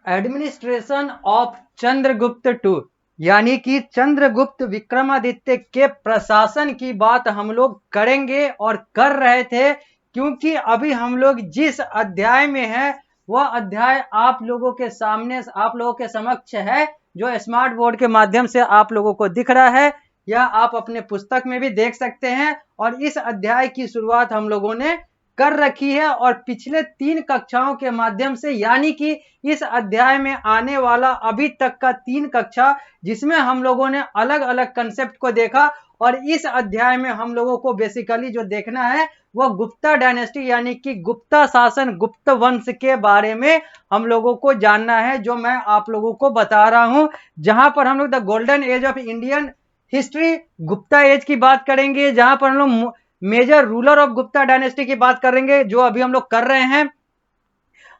Administration of Chandragupta to, यानी कि चंद्रगुप्त विक्रमादित्य के प्रशासन की बात हम लोग करेंगे और कर रहे थे, क्योंकि अभी हम लोग जिस अध्याय में है वह अध्याय आप लोगों के सामने, आप लोगों के समक्ष है, जो स्मार्ट बोर्ड के माध्यम से आप लोगों को दिख रहा है, या आप अपने पुस्तक में भी देख सकते हैं। और इस अध्याय की शुरुआत हम लोगों ने कर रखी है और पिछले 3 कक्षाओं के माध्यम से, यानी कि इस अध्याय में आने वाला अभी तक का 3 कक्षा, जिसमें हम लोगों ने अलग अलग कंसेप्ट को देखा। और इस अध्याय में हम लोगों को बेसिकली जो देखना है वह गुप्ता डायनेस्टी, यानी कि गुप्ता शासन, गुप्त वंश के बारे में हम लोगों को जानना है, जो मैं आप लोगों को बता रहा हूं। जहां पर हम लोग the golden age of Indian history, Gupta age की बात करेंगे, जहां पर हम लोग major ruler of Gupta dynasty की बात करेंगे, जो अभी हम लोग कर रहे हैं।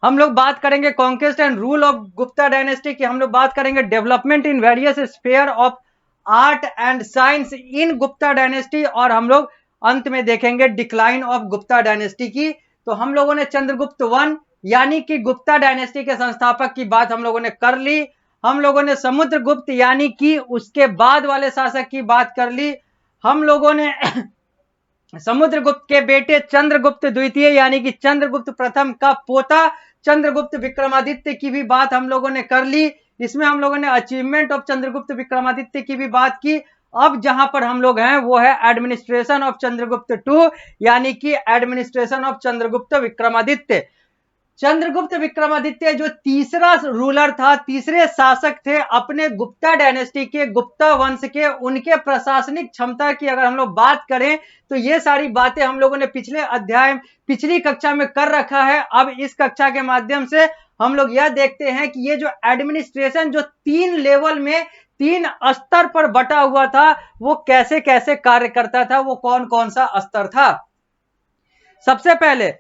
हम लोग बात करेंगे conquest and rule of Gupta dynasty की, हम लोग बात करेंगे development in various sphere of art and science in Gupta dynasty, और हम लोग अंत में देखेंगे डिक्लाइन ऑफ गुप्ता डायनेस्टी की। तो हम लोगों ने चंद्रगुप्त वन, यानी कि गुप्ता डायनेस्टी के संस्थापक की बात हम लोगों ने कर ली। हम लोगों ने समुद्रगुप्त, यानी कि उसके बाद वाले शासक की बात कर ली। हम लोगों ने समुद्रगुप्त के बेटे चंद्रगुप्त द्वितीय, यानी कि चंद्रगुप्त प्रथम का पोता चंद्रगुप्त विक्रमादित्य की भी बात हम लोगों ने कर ली। इसमें हम लोगों ने अचीवमेंट ऑफ चंद्रगुप्त विक्रमादित्य की भी बात की। अब जहां पर हम लोग हैं वो है एडमिनिस्ट्रेशन ऑफ चंद्रगुप्त टू, यानी कि एडमिनिस्ट्रेशन ऑफ चंद्रगुप्त विक्रमादित्य। चंद्रगुप्त विक्रमादित्य जो तीसरा रूलर था, तीसरे शासक थे अपने गुप्ता डायनेस्टी के, गुप्ता वंश के, उनके प्रशासनिक क्षमता की अगर हम लोग बात करें तो ये सारी बातें हम लोगों ने पिछले अध्याय, पिछली कक्षा में कर रखा है। अब इस कक्षा के माध्यम से हम लोग यह देखते हैं कि ये जो एडमिनिस्ट्रेशन जो 3 लेवल में, 3 स्तर पर बटा हुआ था, वो कैसे कैसे कार्य करता था, वो कौन कौन सा स्तर था। सबसे पहले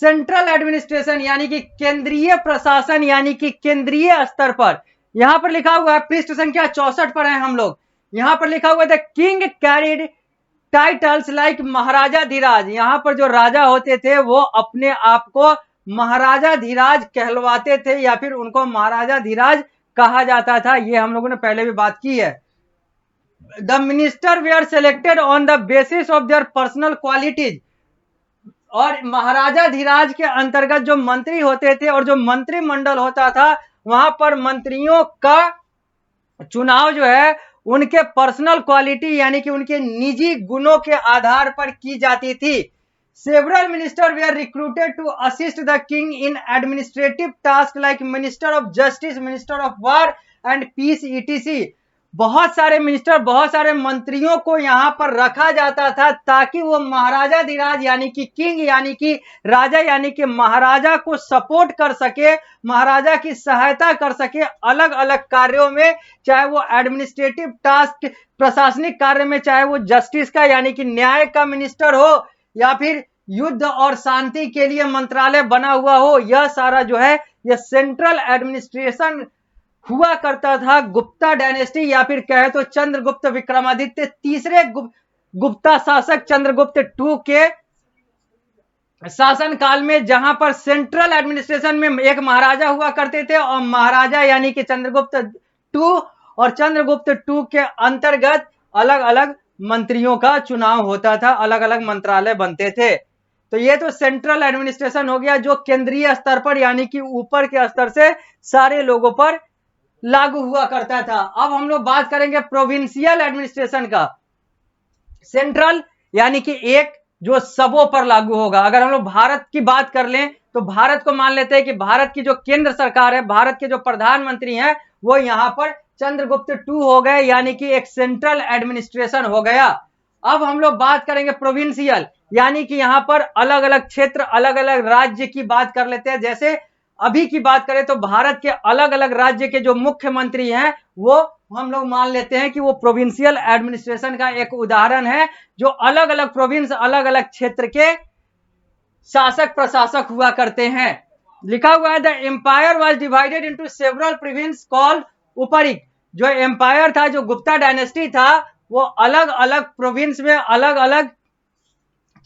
सेंट्रल एडमिनिस्ट्रेशन, यानी कि केंद्रीय प्रशासन, यानी कि केंद्रीय स्तर पर। यहां पर लिखा हुआ है, पृष्ठ संख्या 64 पर है हम लोग। यहां पर लिखा हुआ है किंग कैरिड टाइटल्स लाइक महाराजा धीराज। यहां पर जो राजा होते थे वो अपने आप को महाराजा धीराज कहलवाते थे, या फिर उनको महाराजा धीराज कहा जाता था। ये हम लोगों ने पहले भी बात की है। The minister they are selected on the basis of their personal qualities, और महाराजा धीराज के अंतर्गत जो मंत्री होते थे और जो मंत्रिमंडल होता था, वहां पर मंत्रियों का चुनाव जो है उनके पर्सनल क्वालिटी, यानी कि उनके निजी गुणों के आधार पर की जाती थी। Several minister they are recruited to assist the king in administrative task like minister of justice, minister of war and peace, etc. बहुत सारे मिनिस्टर, बहुत सारे मंत्रियों को यहां पर रखा जाता था ताकि वो महाराजा धीराज, यानी कि किंग, यानी कि राजा, यानी कि महाराजा को सपोर्ट कर सके, महाराजा की सहायता कर सके अलग अलग कार्यों में, चाहे वो एडमिनिस्ट्रेटिव टास्क, प्रशासनिक कार्य में, चाहे वो जस्टिस का, यानी कि न्याय का मिनिस्टर हो, या फिर युद्ध और शांति के लिए मंत्रालय बना हुआ हो। यह सारा जो है यह सेंट्रल एडमिनिस्ट्रेशन हुआ करता था गुप्ता डायनेस्टी, या फिर कहे तो चंद्रगुप्त विक्रमादित्य तीसरे गुप्ता शासक चंद्रगुप्त टू के शासन काल में, जहां पर सेंट्रल एडमिनिस्ट्रेशन में एक महाराजा हुआ करते थे, और महाराजा यानी कि चंद्रगुप्त टू, और चंद्रगुप्त टू के अंतर्गत अलग अलग मंत्रियों का चुनाव होता था, अलग अलग मंत्रालय बनते थे। तो ये तो सेंट्रल एडमिनिस्ट्रेशन हो गया, जो केंद्रीय स्तर पर, यानी कि ऊपर के स्तर से सारे लोगों पर लागू हुआ करता था। अब हम लोग बात करेंगे प्रोविंशियल एडमिनिस्ट्रेशन का। सेंट्रल यानी कि एक जो सबों पर लागू होगा। अगर हम लोग भारत की बात कर लें तो भारत को मान लेते हैं कि भारत की जो केंद्र सरकार है, भारत के जो प्रधानमंत्री हैं, वो यहां पर चंद्रगुप्त टू हो गए, यानी कि एक सेंट्रल एडमिनिस्ट्रेशन हो गया। अब हम लोग बात करेंगे प्रोविंशियल, यानी कि यहां पर अलग अलग क्षेत्र, अलग अलग राज्य की बात कर लेते हैं। जैसे अभी की बात करें तो भारत के अलग अलग राज्य के जो मुख्यमंत्री हैं वो हम लोग मान लेते हैं कि वो प्रोविंशियल एडमिनिस्ट्रेशन का एक उदाहरण है, जो अलग अलग प्रोविंस, अलग अलग क्षेत्र के शासक प्रशासक हुआ करते हैं। लिखा हुआ है the empire was divided into several province called उपरिक। जो एम्पायर था, जो गुप्ता डायनेस्टी था, वो अलग अलग प्रोविंस में, अलग अलग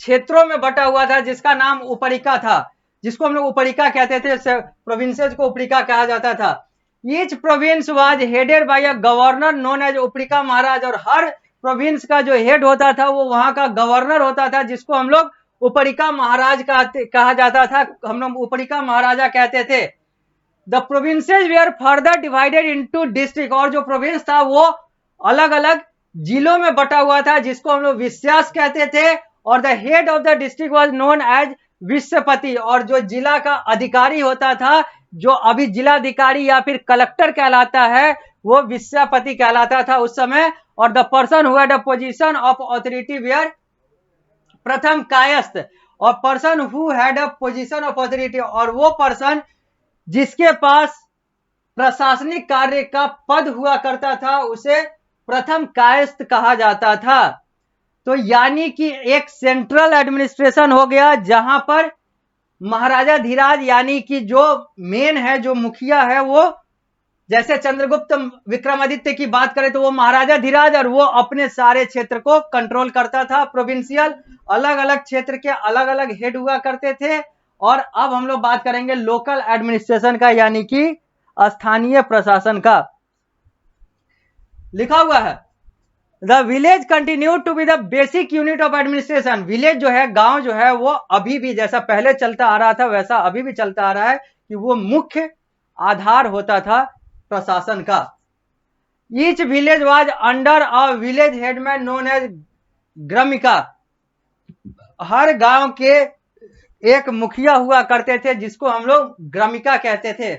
क्षेत्रों में बटा हुआ था, जिसका नाम उपरिका था। जिसको हम लोग उपरिका कहते थे, प्रोविंसेस को उपरिका कहा जाता था। Each province was headed by a governor known as उपरिका महाराज, और हर प्रोविंस का जो हेड होता था वो वहां का गवर्नर होता था, जिसको हम लोग उपरिका महाराज कहा जाता था, हम लोग उपरिका महाराजा कहते थे। The provinces were further divided into district, और जो प्रोविंस था वो अलग अलग जिलों में बटा हुआ था, जिसको हम लोग विश्यास कहते थे। और the head of the district was known as विश्वपति, और जो जिला का अधिकारी होता था, जो अभी जिलाधिकारी या फिर कलेक्टर कहलाता है, वो विश्वपति कहलाता था उस समय। और the person who had a position of authority were Prathama Kayastha, और person who had a position of authority, और वो पर्सन जिसके पास प्रशासनिक कार्य का पद हुआ करता था उसे प्रथम कायस्थ कहा जाता था। तो यानी कि एक सेंट्रल एडमिनिस्ट्रेशन हो गया, जहां पर महाराजा धीराज यानी कि जो मेन है, जो मुखिया है, वो जैसे चंद्रगुप्त विक्रमादित्य की बात करें तो वो महाराजा धीराज, और वो अपने सारे क्षेत्र को कंट्रोल करता था। प्रोविंशियल अलग अलग क्षेत्र के अलग अलग हेड हुआ करते थे। और अब हम लोग बात करेंगे लोकल एडमिनिस्ट्रेशन का, यानी कि स्थानीय प्रशासन का। लिखा हुआ है the village continue to be the basic unit of administration. Village जो है, गांव जो है, वो अभी भी जैसा पहले चलता आ रहा था वैसा अभी भी चलता आ रहा है कि वो मुख्य आधार होता था प्रशासन का। Each village was under a village headman known as gramika. हर गांव के एक मुखिया हुआ करते थे, जिसको हम लोग ग्रामिका कहते थे।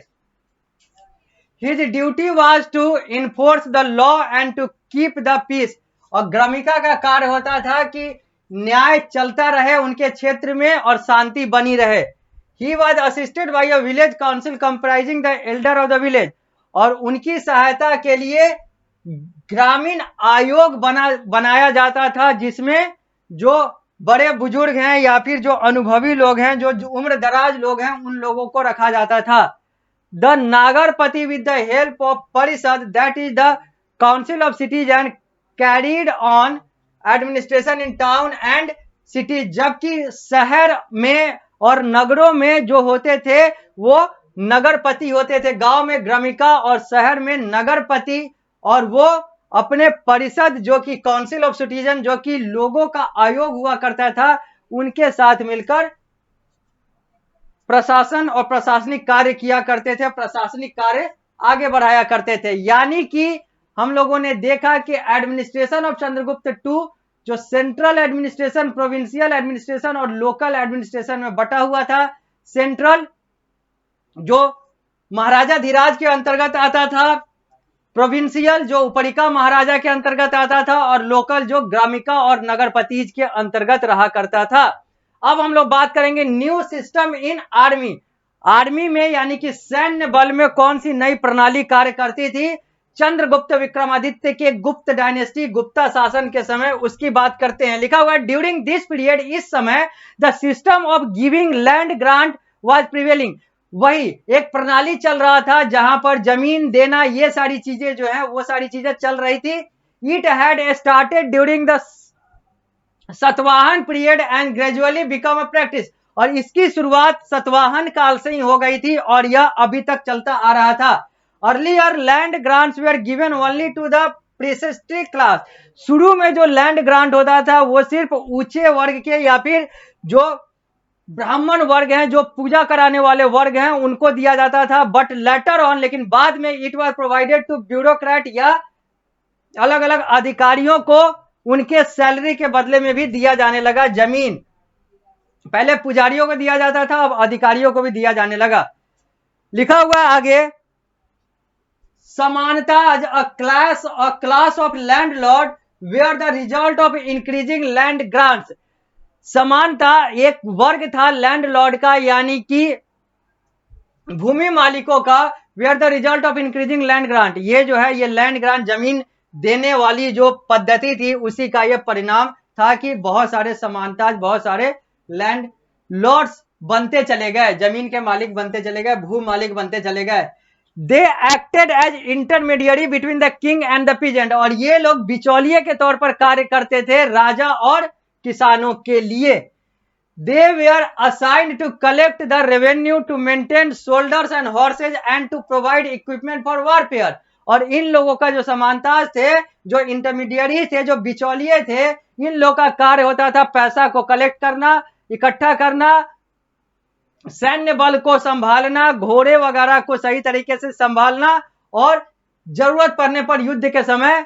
His duty was to enforce the law and to keep the peace, और ग्रामिका का कार्य होता था कि न्याय चलता रहे उनके क्षेत्र में और शांति बनी रहे। He was assisted by a village council comprising the Elder of the village, और उनकी सहायता के लिए ग्रामीण आयोग बनाया जाता था, जिसमें जो बड़े बुजुर्ग हैं या फिर जो अनुभवी लोग हैं, जो उम्र दराज लोग हैं, उन लोगों को रखा जाता था। The nagarpati with the help of parishad, that is the council of cities, and carried on administration in town and city. जबकि शहर में और नगरों में जो होते थे वो नगरपति होते थे, गांव में ग्रामिका और शहर में नगरपति, और वो अपने परिषद जो कि काउंसिल ऑफ सिटीजन, जो कि लोगों का आयोग हुआ करता था, उनके साथ मिलकर प्रशासन और प्रशासनिक कार्य किया करते थे, प्रशासनिक कार्य आगे बढ़ाया करते थे। यानी कि हम लोगों ने देखा कि एडमिनिस्ट्रेशन ऑफ चंद्रगुप्त टू जो सेंट्रल एडमिनिस्ट्रेशन, प्रोविंशियल एडमिनिस्ट्रेशन और लोकल एडमिनिस्ट्रेशन में बटा हुआ था। सेंट्रल जो महाराजा धीराज के अंतर्गत आता था, प्रोविंशियल जो उपरिका महाराजा के अंतर्गत आता था, और लोकल जो ग्रामिका और नगरपतिज के अंतर्गत रहा करता था। अब हम लोग बात करेंगे new system in army. Army में यानी कि सैन्य बल में कौन सी नई प्रणाली कार्य करती थी? चंद्रगुप्त विक्रमादित्य के गुप्त डायनेस्टी, गुप्ता शासन के समय उसकी बात करते हैं। लिखा हुआ है ड्यूरिंग दिस पीरियड, इस समय the system of giving land grant was prevailing. वही एक प्रणाली चल रहा था जहां पर जमीन देना, ये सारी चीजें जो है वो सारी चीजें चल रही थी। It had started during the Satavahana period and gradually become a practice, और इसकी शुरुआत सतवाहन काल से ही हो गई थी और यह अभी तक चलता आ रहा था। Earlier land grants were given only to the priestly class. शुरू में जो लैंड ग्रांट होता था वो सिर्फ ऊंचे वर्ग के या फिर जो ब्राह्मण वर्ग हैं, जो पूजा कराने वाले वर्ग हैं, उनको दिया जाता था। बट लेटर ऑन, लेकिन बाद में it was provided to bureaucrat, या अलग अलग अधिकारियों को उनके सैलरी के बदले में भी दिया जाने लगा जमीन। पहले पुजारियों को दिया जाता था, अब अधिकारियों को भी दिया जाने लगा। लिखा हुआ आगे samanta, a class of land lord were the result of increasing land grants. Samanta, एक वर्ग था लैंड लॉर्ड का, यानी कि भूमि मालिकों का, were the result of increasing land grant. ये जो है ये लैंड ग्रांट, जमीन देने वाली जो पद्धति थी, उसी का ये परिणाम था कि बहुत सारे समानता, बहुत सारे लैंड लॉर्ड्स बनते चले गए, जमीन के मालिक बनते चले गए, भू मालिक बनते चले गए। They acted as intermediary between the king and the peasant, और ये लोग बिचौलिए के तौर पर कार्य करते थे राजा और किसानों के लिए। they were assigned to collect the revenue, to maintain soldiers and horses and to provide equipment for warfare। और इन लोगों का जो समानताज थे, जो इंटरमीडियरी थे, जो बिचौलिए थे, इन लोगों का कार्य होता था पैसा को कलेक्ट करना, इकट्ठा करना, सैन्य बल को संभालना, घोड़े वगैरह को सही तरीके से संभालना और जरूरत पड़ने पर युद्ध के समय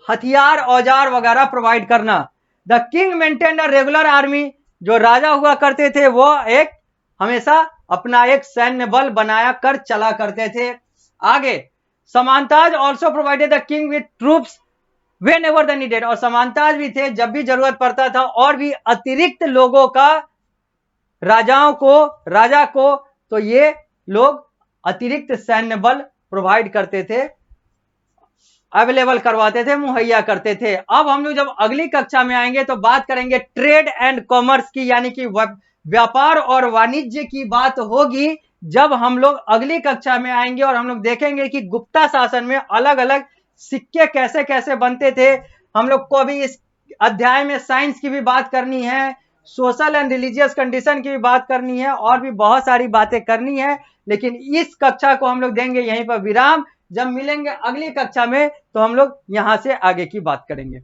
हथियार औजार वगैरह प्रोवाइड करना। The king maintain a regular army, जो राजा हुआ करते थे वो एक हमेशा अपना एक सैन्य बल बनाया कर चला करते थे। आगे, samantas also provided the king with troops when the needed, और समानताज भी थे जब भी जरूरत पड़ता था और भी अतिरिक्त लोगों का राजा को तो ये लोग अतिरिक्त सैन्य बल प्रोवाइड करते थे, अवेलेबल करवाते थे, मुहैया करते थे। अब हम लोग जब अगली कक्षा में आएंगे तो बात करेंगे ट्रेड एंड कॉमर्स की, यानी कि व्यापार और वाणिज्य की बात होगी जब हम लोग अगली कक्षा में आएंगे और हम लोग देखेंगे कि गुप्ता शासन में अलग अलग सिक्के कैसे कैसे बनते थे। हम लोग को अभी इस अध्याय में साइंस की भी बात करनी है, सोशल एंड रिलीजियस कंडीशन की भी बात करनी है और भी बहुत सारी बातें करनी है, लेकिन इस कक्षा को हम लोग देंगे यहीं पर विराम। जब मिलेंगे अगली कक्षा में तो हम लोग यहां से आगे की बात करेंगे।